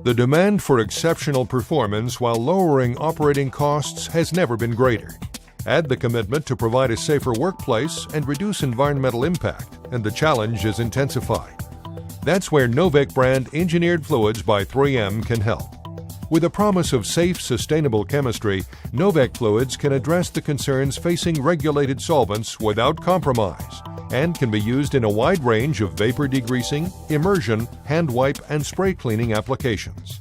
The demand for exceptional performance while lowering operating costs has never been greater. Add the commitment to provide a safer workplace and reduce environmental impact, and the challenge is intensified. That's where Novec brand Engineered Fluids by 3M can help. With a promise of safe, sustainable chemistry, Novec Fluids can address the concerns facing regulated solvents without compromise and can be used in a wide range of vapor degreasing, immersion, hand wipe, and spray cleaning applications.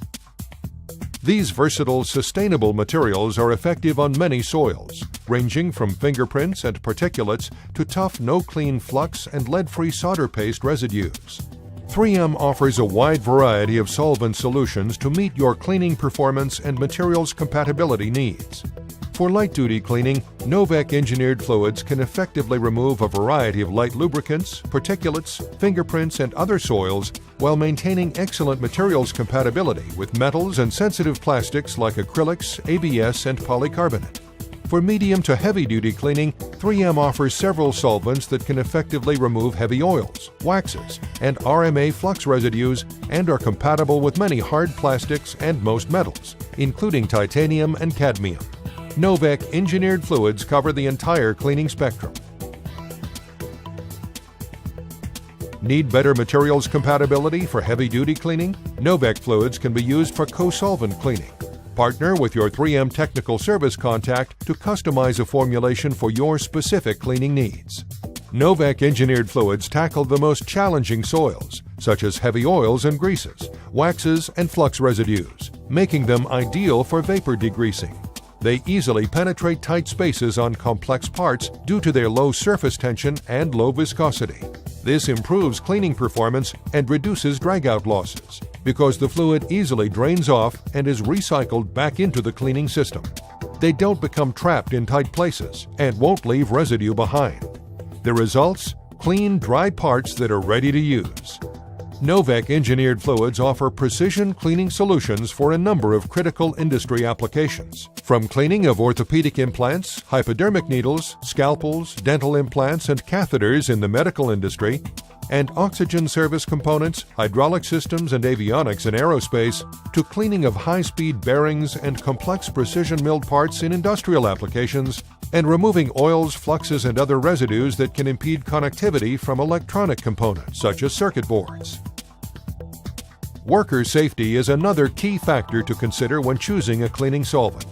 These versatile, sustainable materials are effective on many soils, ranging from fingerprints and particulates to tough, no-clean flux and lead-free solder paste residues. 3M offers a wide variety of solvent solutions to meet your cleaning performance and materials compatibility needs. For light-duty cleaning, Novec Engineered Fluids can effectively remove a variety of light lubricants, particulates, fingerprints, and other soils while maintaining excellent materials compatibility with metals and sensitive plastics like acrylics, ABS, and polycarbonate. For medium to heavy-duty cleaning, 3M offers several solvents that can effectively remove heavy oils, waxes, and RMA flux residues and are compatible with many hard plastics and most metals, including titanium and cadmium. Novec Engineered Fluids cover the entire cleaning spectrum. Need better materials compatibility for heavy-duty cleaning? Novec Fluids can be used for co-solvent cleaning. Partner with your 3M technical service contact to customize a formulation for your specific cleaning needs. Novec Engineered Fluids tackle the most challenging soils, such as heavy oils and greases, waxes, and flux residues, making them ideal for vapor degreasing. They easily penetrate tight spaces on complex parts due to their low surface tension and low viscosity. This improves cleaning performance and reduces drag-out losses because the fluid easily drains off and is recycled back into the cleaning system. They don't become trapped in tight places and won't leave residue behind. The results? Clean, dry parts that are ready to use. Novec Engineered Fluids offer precision cleaning solutions for a number of critical industry applications, from cleaning of orthopedic implants, hypodermic needles, scalpels, dental implants, and catheters in the medical industry, and oxygen service components, hydraulic systems, and avionics in aerospace, to cleaning of high-speed bearings and complex precision-milled parts in industrial applications, and removing oils, fluxes, and other residues that can impede connectivity from electronic components, such as circuit boards. Worker safety is another key factor to consider when choosing a cleaning solvent.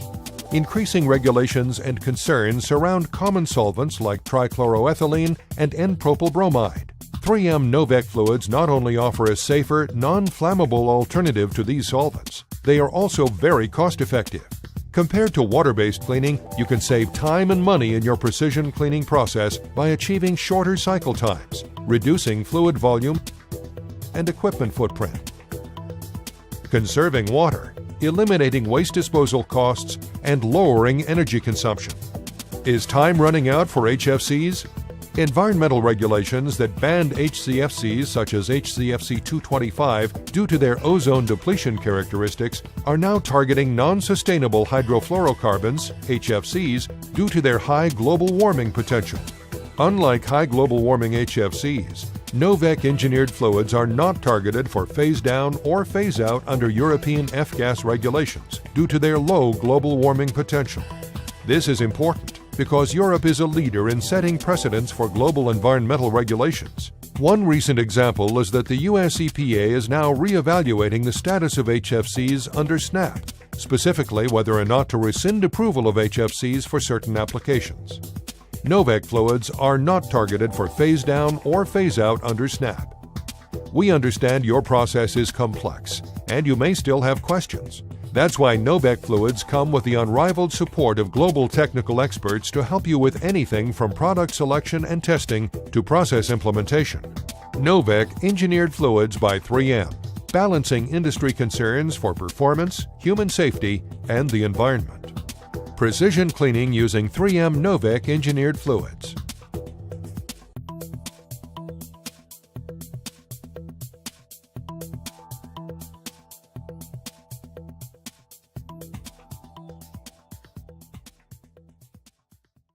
Increasing regulations and concerns surround common solvents like trichloroethylene and N-propyl bromide. 3M Novec Fluids not only offer a safer, non-flammable alternative to these solvents, they are also very cost-effective. Compared to water-based cleaning, you can save time and money in your precision cleaning process by achieving shorter cycle times, reducing fluid volume and equipment footprint. Conserving water, eliminating waste disposal costs, and lowering energy consumption. Is time running out for HFCs? Environmental regulations that banned HCFCs such as HCFC 225 due to their ozone depletion characteristics are now targeting non-sustainable hydrofluorocarbons, HFCs, due to their high global warming potential. Unlike high global warming HFCs, Novec Engineered Fluids are not targeted for phase down or phase out under European F-gas regulations due to their low global warming potential. This is important because Europe is a leader in setting precedents for global environmental regulations. One recent example is that the US EPA is now re-evaluating the status of HFCs under SNAP, specifically whether or not to rescind approval of HFCs for certain applications. Novec Fluids are not targeted for phase down or phase out under SNAP. We understand your process is complex, and you may still have questions. That's why Novec Fluids come with the unrivaled support of global technical experts to help you with anything from product selection and testing to process implementation. Novec Engineered Fluids by 3M, balancing industry concerns for performance, human safety, and the environment. Precision cleaning using 3M Novec Engineered Fluids.